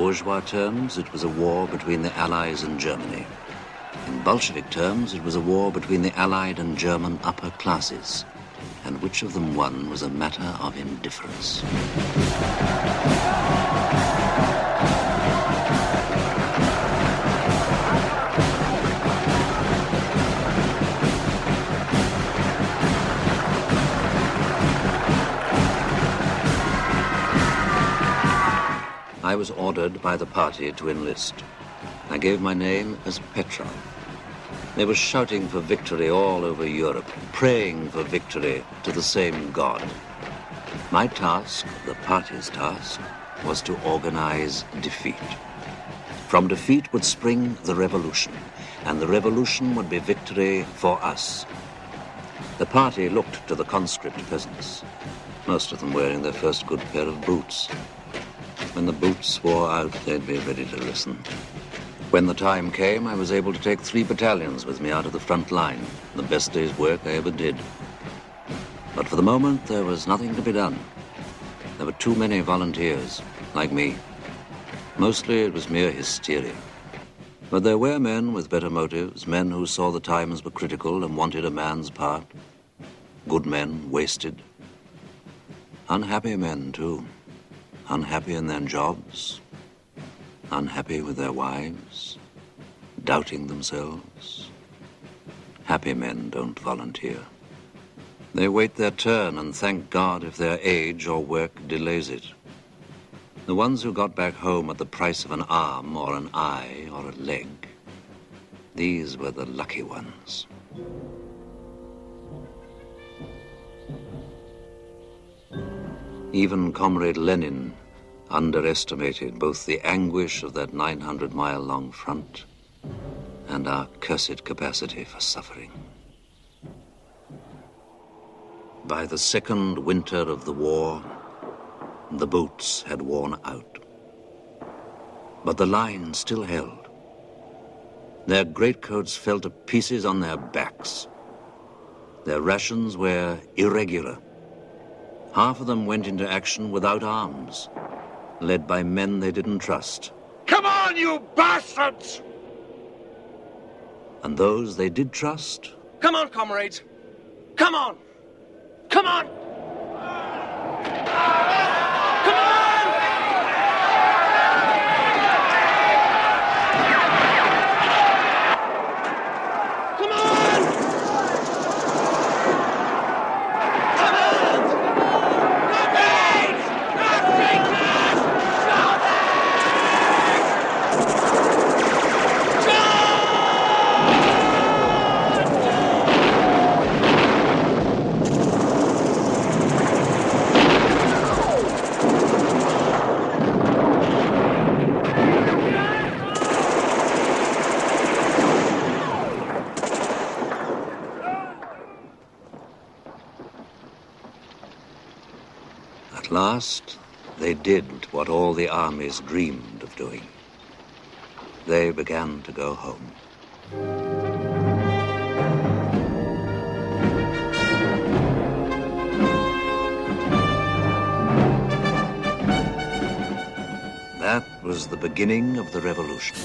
bourgeois terms, it was a war between the Allies and Germany. In Bolshevik terms, it was a war between the Allied and German upper classes, and which of them won was a matter of indifference. I was ordered by the party to enlist. I gave my name as Petrov. They were shouting for victory all over Europe, praying for victory to the same God. My task, the party's task, was to organize defeat. From defeat would spring the revolution, and the revolution would be victory for us. The party looked to the conscript peasants, most of them wearing their first good pair of boots. When the boots wore out, they'd be ready to listen. When the time came, I was able to take 3 battalions with me out of the front line, the best day's work I ever did. But for the moment, there was nothing to be done. There were too many volunteers, like me. Mostly it was mere hysteria. But there were men with better motives, men who saw the times were critical and wanted a man's part. Good men wasted. Unhappy men, too. Unhappy in their jobs, unhappy with their wives, doubting themselves. Happy men don't volunteer. They wait their turn and thank God if their age or work delays it. The ones who got back home at the price of an arm or an eye or a leg, these were the lucky ones. Even Comrade Lenin underestimated both the anguish of that 900-mile-long front and our cursed capacity for suffering. By the second winter of the war, the boots had worn out. But the line still held. Their greatcoats fell to pieces on their backs. Their rations were irregular. Half of them went into action without arms, led by men they didn't trust. Come on, you bastards! And those they did trust? Come on, comrades! Come on! Come on! Come on! Come on! At last, they did what all the armies dreamed of doing. They began to go home. That was the beginning of the revolution.